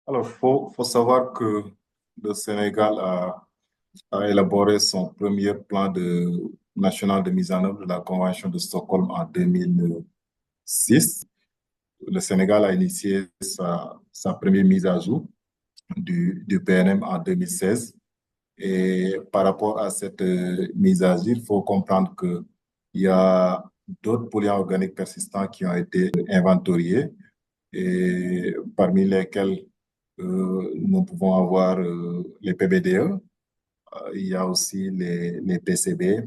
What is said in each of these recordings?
Alors, faut savoir que le Sénégal a élaboré son premier plan national de mise en œuvre de la Convention de Stockholm en 2006. Le Sénégal a initié sa première mise à jour du PNM en 2016. Et par rapport à cette mise à jour, il faut comprendre qu'il y a d'autres polluants organiques persistants qui ont été inventoriés et parmi lesquels nous pouvons avoir les PBDE, il y a aussi les PCB,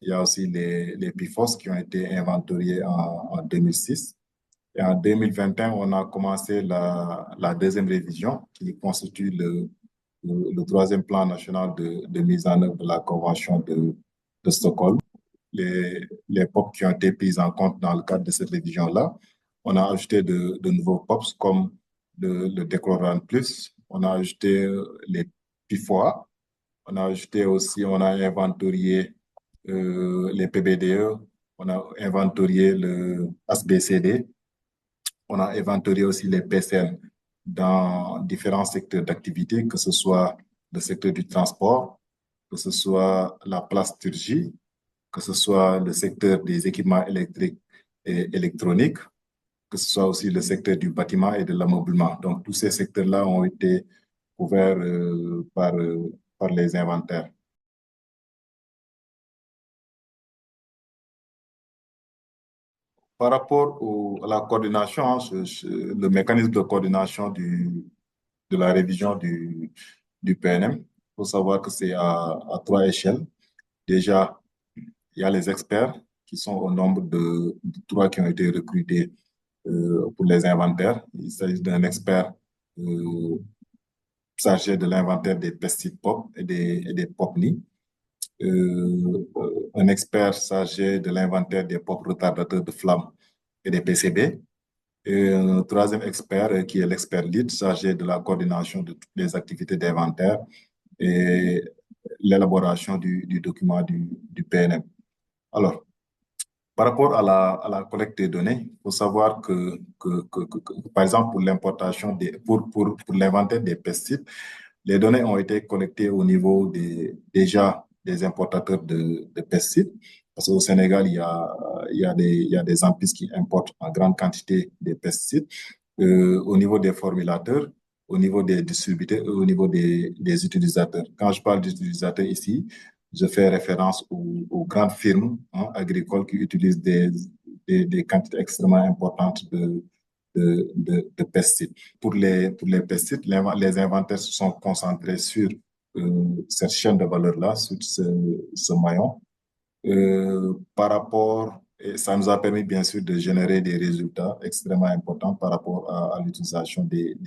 il y a aussi les PFOS qui ont été inventoriés en 2006. Et en 2021, on a commencé la deuxième révision qui constitue le troisième plan national de mise en œuvre de la Convention de Stockholm. Les POP qui ont été prises en compte dans le cadre de cette révision-là. On a ajouté de nouveaux POPs comme le Déclorant Plus. On a ajouté les PIFOA. On a ajouté aussi, on a inventorié les PBDE. On a inventorié le SBCD. On a inventorié aussi les PCN dans différents secteurs d'activité, que ce soit le secteur du transport, que ce soit la plasturgie, que ce soit le secteur des équipements électriques et électroniques, que ce soit aussi le secteur du bâtiment et de l'ameublement. Donc, tous ces secteurs-là ont été couverts par les inventaires. Par rapport à la coordination, hein, le mécanisme de coordination de la révision du PNM, il faut savoir que c'est à trois échelles. Déjà, il y a les experts qui sont au nombre de trois qui ont été recrutés pour les inventaires. Il s'agit d'un expert euh, chargé de l'inventaire des pesticides POP et des POPNI, un expert chargé de l'inventaire des POP retardateurs de flamme et des PCB, et un troisième expert qui est l'expert lead chargé de la coordination de toutes les activités d'inventaire et l'élaboration du document du PNM. Alors, par rapport à la collecte des données, il faut savoir par exemple, pour l'importation pour l'inventaire des pesticides, les données ont été collectées au niveau déjà des importateurs de pesticides. Parce qu'au Sénégal, il y a des entreprises qui importent en grande quantité des pesticides. Au niveau des formulateurs, au niveau des distributeurs et au niveau des utilisateurs. Quand je parle d'utilisateurs ici, je fais référence aux grandes firmes, hein, agricoles qui utilisent des quantités extrêmement importantes de pesticides. Pour les pesticides, les inventaires se sont concentrés sur cette chaîne de valeur-là, sur ce maillon. Par rapport, et ça nous a permis bien sûr de générer des résultats extrêmement importants par rapport à l'utilisation des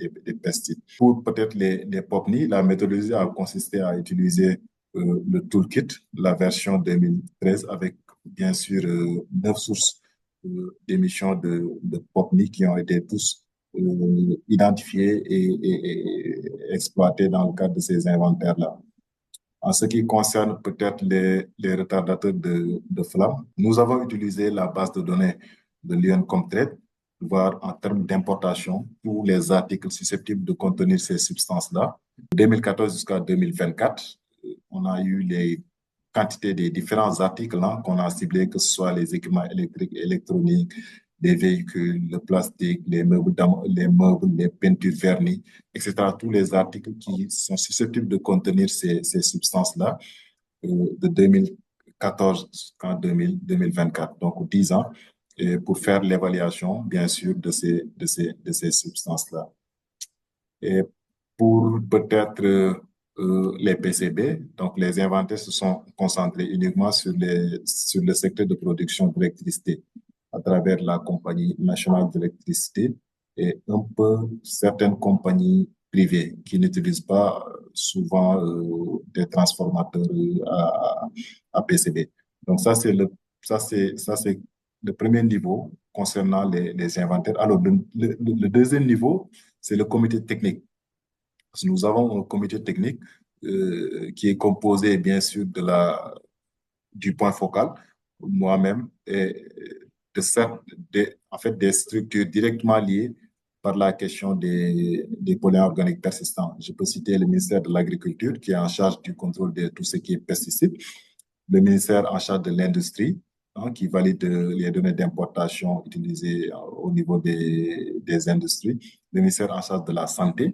pesticides. Pour peut-être les POPNI, la méthodologie a consisté à utiliser le toolkit, la version 2013, avec bien sûr 9 sources d'émissions de POPNI qui ont été tous identifiés et exploités dans le cadre de ces inventaires-là. En ce qui concerne peut-être les retardateurs de flamme, nous avons utilisé la base de données de l'UNCOMTRADE, voir en termes d'importation tous les articles susceptibles de contenir ces substances-là. De 2014 jusqu'à 2024, on a eu les quantités des différents articles hein, qu'on a ciblés, que ce soit les équipements électriques, électroniques, les véhicules, le plastique, les meubles, les peintures vernies, etc. Tous les articles qui sont susceptibles de contenir ces substances-là de 2014 jusqu'en 2024, donc 10 ans, et pour faire l'évaluation, bien sûr, de ces substances-là. Et pour peut-être les PCB, donc les inventaires se sont concentrés uniquement sur le secteur de production d'électricité à travers la compagnie nationale d'électricité et un peu certaines compagnies privées qui n'utilisent pas souvent des transformateurs à PCB. Donc ça c'est le premier niveau concernant les inventaires. Alors le deuxième niveau, c'est le comité technique. Parce que nous avons un comité technique qui est composé bien sûr du point focal, moi-même, et en fait, des structures directement liées par la question des polluants organiques persistants. Je peux citer le ministère de l'Agriculture qui est en charge du contrôle de tout ce qui est pesticides, le ministère en charge de l'industrie, hein, qui valide les données d'importation utilisées au niveau des industries, le ministère en charge de la santé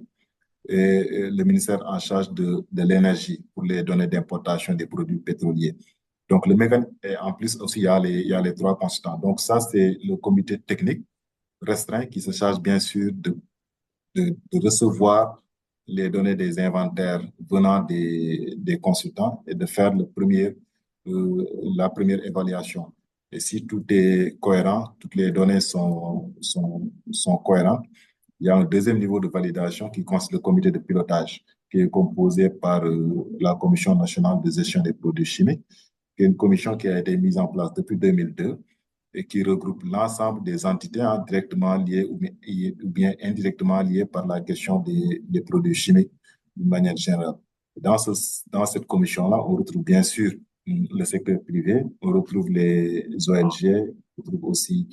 et le ministère en charge de l'énergie pour les données d'importation des produits pétroliers. Donc, le mécanisme, et en plus aussi, il y a les trois consultants. Donc, ça, c'est le comité technique restreint qui se charge bien sûr de recevoir les données des inventaires venant des consultants et de faire la première évaluation. Et si tout est cohérent, toutes les données sont cohérentes, il y a un deuxième niveau de validation qui consiste le comité de pilotage, qui est composé par la Commission nationale de gestion des produits chimiques, qui est une commission qui a été mise en place depuis 2002 et qui regroupe l'ensemble des entités directement liées ou bien indirectement liées par la question des produits chimiques d'une manière générale. Dans cette commission-là, on retrouve bien sûr le secteur privé, on retrouve les ONG, on retrouve aussi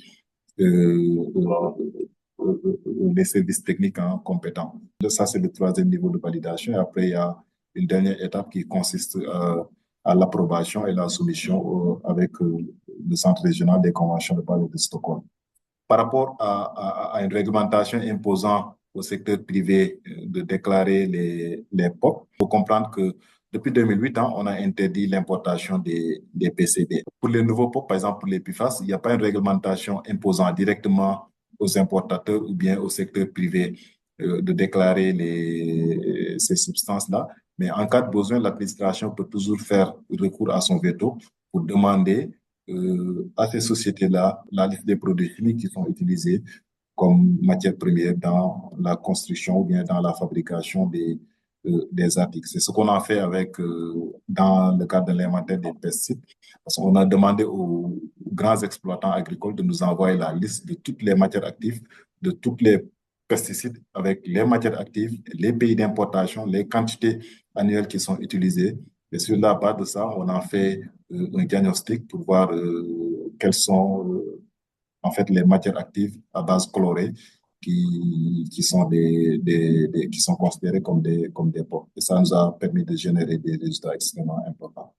les services techniques compétents. Ça, c'est le troisième niveau de validation. Et après, il y a une dernière étape qui consiste à l'approbation et la soumission avec le Centre régional des conventions de Paris de Stockholm. Par rapport à une réglementation imposant au secteur privé de déclarer les POP, il faut comprendre que depuis 2008, on a interdit l'importation des PCB. Pour les nouveaux POP, par exemple pour les PFAS, il n'y a pas une réglementation imposant directement aux importateurs ou bien au secteur privé de déclarer ces substances-là. Mais en cas de besoin, l'administration peut toujours faire recours à son veto pour demander à ces sociétés-là la liste des produits chimiques qui sont utilisés comme matière première dans la construction ou bien dans la fabrication des articles. C'est ce qu'on a fait dans le cadre de l'inventaire des pesticides. Parce qu'on a demandé aux grands exploitants agricoles de nous envoyer la liste de toutes les matières actives, de tous les pesticides avec les matières actives, les pays d'importation, les quantités annuelles qui sont utilisées. Et sur la base de ça, on a fait un diagnostic pour voir quelles sont en fait les matières actives à base chlorée qui sont qui sont considérées comme des POP. Et ça nous a permis de générer des résultats extrêmement importants.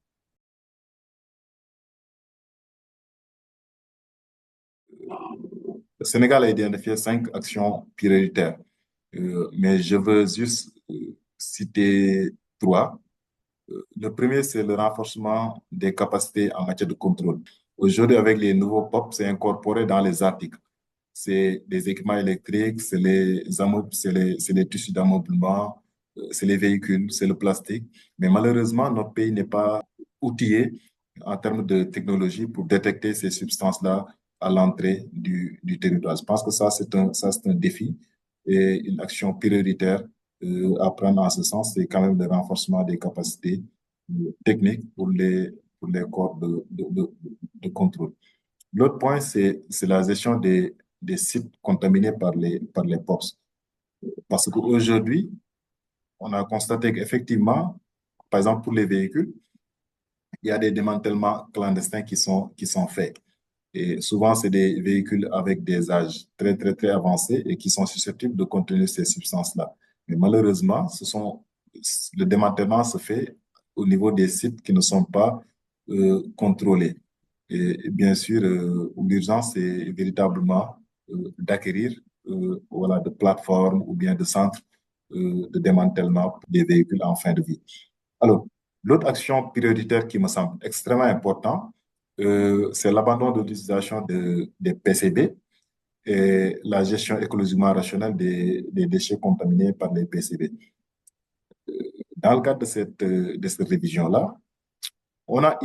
Le Sénégal a identifié 5 actions prioritaires, mais je veux juste citer 3. Le premier, c'est le renforcement des capacités en matière de contrôle. Aujourd'hui, avec les nouveaux POP, c'est incorporé dans les articles. C'est les équipements électriques, c'est les tissus d'ameublement, c'est les véhicules, c'est le plastique. Mais malheureusement, notre pays n'est pas outillé en termes de technologie pour détecter ces substances-là à l'entrée du territoire. Je pense que ça, c'est un défi et une action prioritaire à prendre en ce sens, c'est quand même le renforcement des capacités techniques pour les corps de contrôle. L'autre point, c'est la gestion des sites contaminés par les POPs. Parce qu'aujourd'hui, on a constaté qu'effectivement, par exemple pour les véhicules, il y a des démantèlements clandestins qui sont faits. Et souvent, c'est des véhicules avec des âges très avancés et qui sont susceptibles de contenir ces substances-là. Mais malheureusement, le démantèlement se fait au niveau des sites qui ne sont pas contrôlés. Et bien sûr, l'urgence, c'est véritablement d'acquérir voilà, de plateformes ou bien de centres de démantèlement des véhicules en fin de vie. Alors, l'autre action prioritaire qui me semble extrêmement importante, c'est l'abandon de l'utilisation des PCB et la gestion écologiquement rationnelle des déchets contaminés par les PCB. Dans le cadre de cette révision-là, on a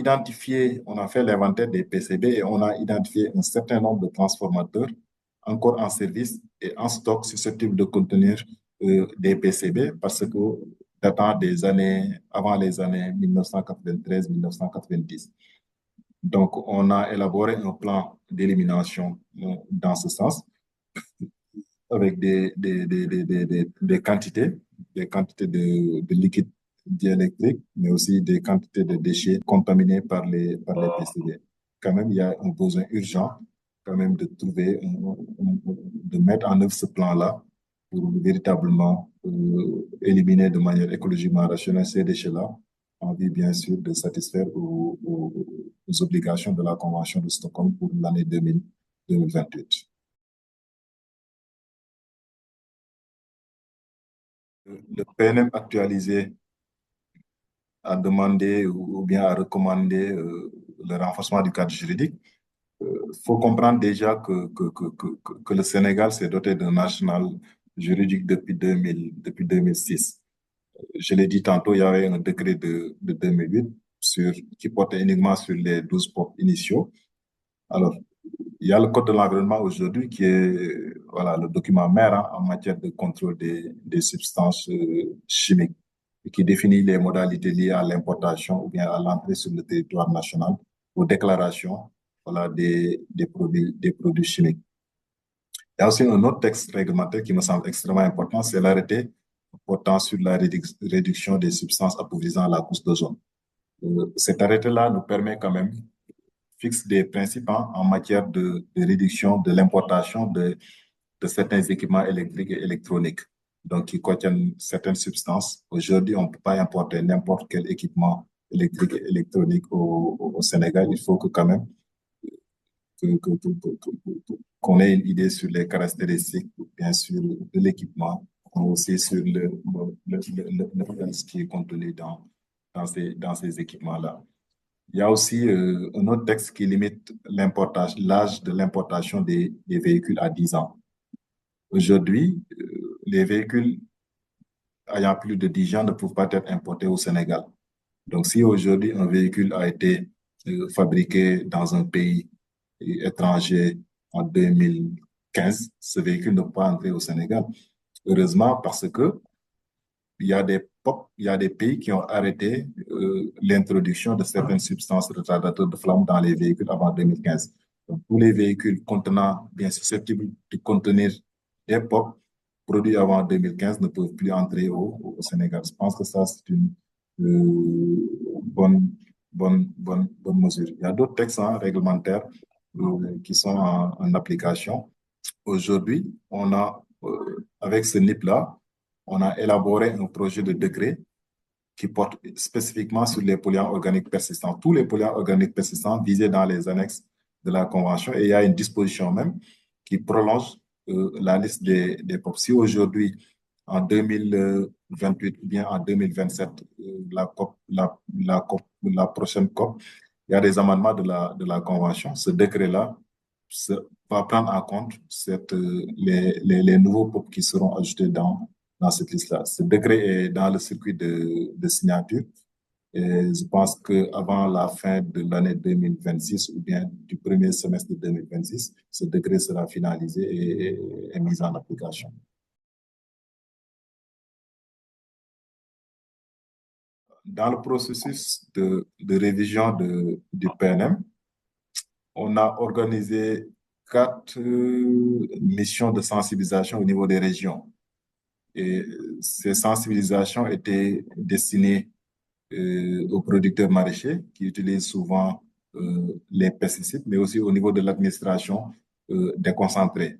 fait l'inventaire des PCB et on a identifié un certain nombre de transformateurs encore en service et en stock susceptibles de contenir des PCB parce que datant avant les années 1993-1990. Donc, on a élaboré un plan d'élimination dans ce sens avec des quantités de liquide diélectrique, mais aussi des quantités de déchets contaminés par les PCB. Quand même, il y a un besoin urgent quand même de trouver, de mettre en œuvre ce plan-là pour véritablement éliminer de manière écologiquement rationnelle ces déchets-là, en vue bien sûr de satisfaire aux obligations de la Convention de Stockholm pour l'année 2028. Le PNM actualisé a demandé ou bien a recommandé le renforcement du cadre juridique. Il faut comprendre déjà que le Sénégal s'est doté d'un national juridique depuis 2006. Je l'ai dit tantôt, il y avait un décret de 2008 qui portait uniquement sur les 12 POP initiaux. Alors, il y a le Code de l'environnement aujourd'hui qui est voilà, le document mère en matière de contrôle des substances chimiques et qui définit les modalités liées à l'importation ou bien à l'entrée sur le territoire national aux déclarations voilà, des produits chimiques. Il y a aussi un autre texte réglementaire qui me semble extrêmement important, c'est l'arrêté portant sur la réduction des substances appauvrissant la couche d'ozone. Cet arrêté-là nous permet quand même fixe des principes en matière de réduction de l'importation de certains équipements électriques et électroniques, donc qui contiennent certaines substances. Aujourd'hui, on ne peut pas importer n'importe quel équipement électrique et électronique au Sénégal. Il faut que quand même qu'on ait une idée sur les caractéristiques, bien sûr, de l'équipement, mais aussi sur le risque qui est contenu dans ces équipements-là. Il y a aussi un autre texte qui limite l'âge de l'importation des véhicules à 10 ans. Aujourd'hui, les véhicules ayant plus de 10 ans ne peuvent pas être importés au Sénégal. Donc, si aujourd'hui un véhicule a été fabriqué dans un pays étranger en 2015, ce véhicule ne peut pas entrer au Sénégal. Heureusement, parce que il y a des pays qui ont arrêté l'introduction de certaines substances retardatrices de flamme dans les véhicules avant 2015. Donc, tous les véhicules contenant, bien susceptibles de contenir des POP produits avant 2015 ne peuvent plus entrer au Sénégal. Je pense que ça, c'est une bonne mesure. Il y a d'autres textes réglementaires qui sont en application. Aujourd'hui, avec ce NIP-là, on a élaboré un projet de décret qui porte spécifiquement sur les polluants organiques persistants, tous les polluants organiques persistants visés dans les annexes de la Convention. Et il y a une disposition même qui prolonge la liste des POP. Si aujourd'hui, en 2028 ou bien en 2027, la prochaine COP, il y a des amendements de la Convention. Ce décret-là va prendre en compte les nouveaux POP qui seront ajoutés dans cette liste-là. Ce décret est dans le circuit de signature. Et je pense qu'avant la fin de l'année 2026 ou bien du premier semestre de 2026, ce décret sera finalisé et mis en application. Dans le processus de révision du PNM, on a organisé 4 missions de sensibilisation au niveau des régions. Et ces sensibilisations étaient destinées aux producteurs maraîchers qui utilisent souvent les pesticides, mais aussi au niveau de l'administration déconcentrée.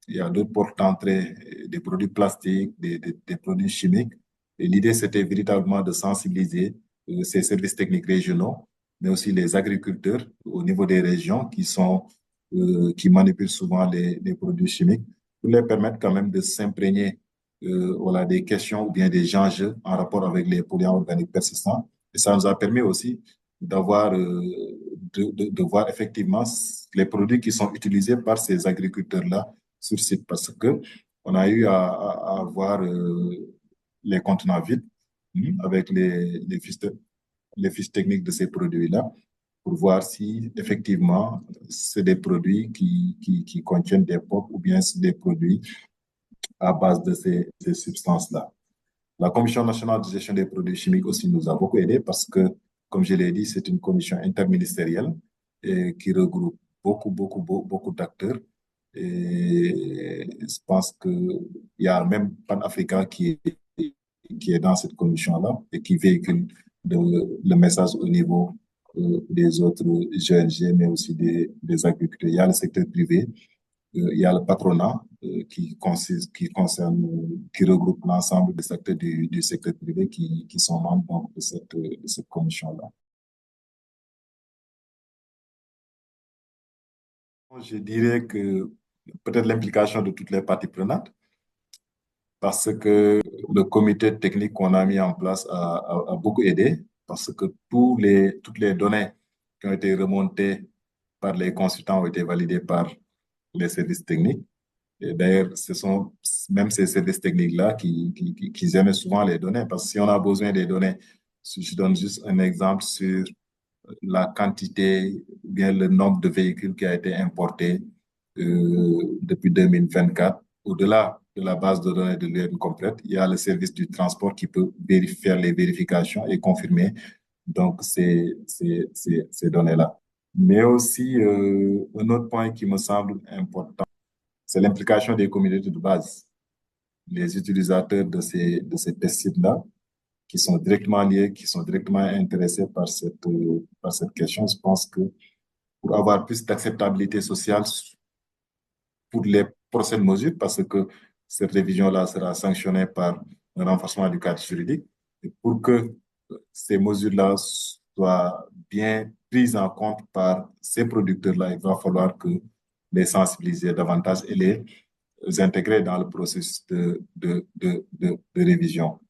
Il y a d'autres portes d'entrée des produits plastiques, des produits chimiques. Et l'idée, c'était véritablement de sensibiliser ces services techniques régionaux, mais aussi les agriculteurs au niveau des régions qui manipulent souvent les produits chimiques, pour les permettre quand même de s'imprégner voilà, des questions ou bien des enjeux en rapport avec les polluants organiques persistants. Et ça nous a permis aussi d'avoir, de voir effectivement les produits qui sont utilisés par ces agriculteurs-là sur site, parce que on a eu à voir les contenants vides avec les fiches techniques de ces produits-là pour voir si effectivement c'est des produits qui contiennent des POP ou bien c'est des produits à base de ces substances-là. La Commission nationale de gestion des produits chimiques aussi nous a beaucoup aidé parce que, comme je l'ai dit, c'est une commission interministérielle et qui regroupe beaucoup d'acteurs. Et je pense qu'il y a même Pan-Africa qui est dans cette commission-là et qui véhicule le message au niveau des autres GNG, mais aussi des agriculteurs. Il y a le secteur privé, il y a le patronat qui regroupe l'ensemble des acteurs du secteur privé qui sont membres donc, de cette commission-là. Je dirais que peut-être l'implication de toutes les parties prenantes, parce que le comité technique qu'on a mis en place a beaucoup aidé, parce que toutes les données qui ont été remontées par les consultants ont été validées par les services techniques. Et d'ailleurs, ce sont même ces services techniques-là qui gèrent souvent les données, parce que si on a besoin des données, si je donne juste un exemple sur la quantité, ou bien le nombre de véhicules qui a été importé depuis 2024. Au-delà de la base de données de l'UN complète, il y a le service du transport qui peut faire les vérifications et confirmer donc ces données-là. Mais aussi, un autre point qui me semble important, c'est l'implication des communautés de base, les utilisateurs de ces pesticides-là, qui sont directement liés, qui sont directement intéressés par cette question. Je pense que pour avoir plus d'acceptabilité sociale pour les prochaines mesures, parce que cette révision-là sera sanctionnée par un renforcement du cadre juridique, et pour que ces mesures-là soient bien prises en compte par ces producteurs-là, il va falloir que les sensibiliser davantage et les intégrer dans le processus de révision.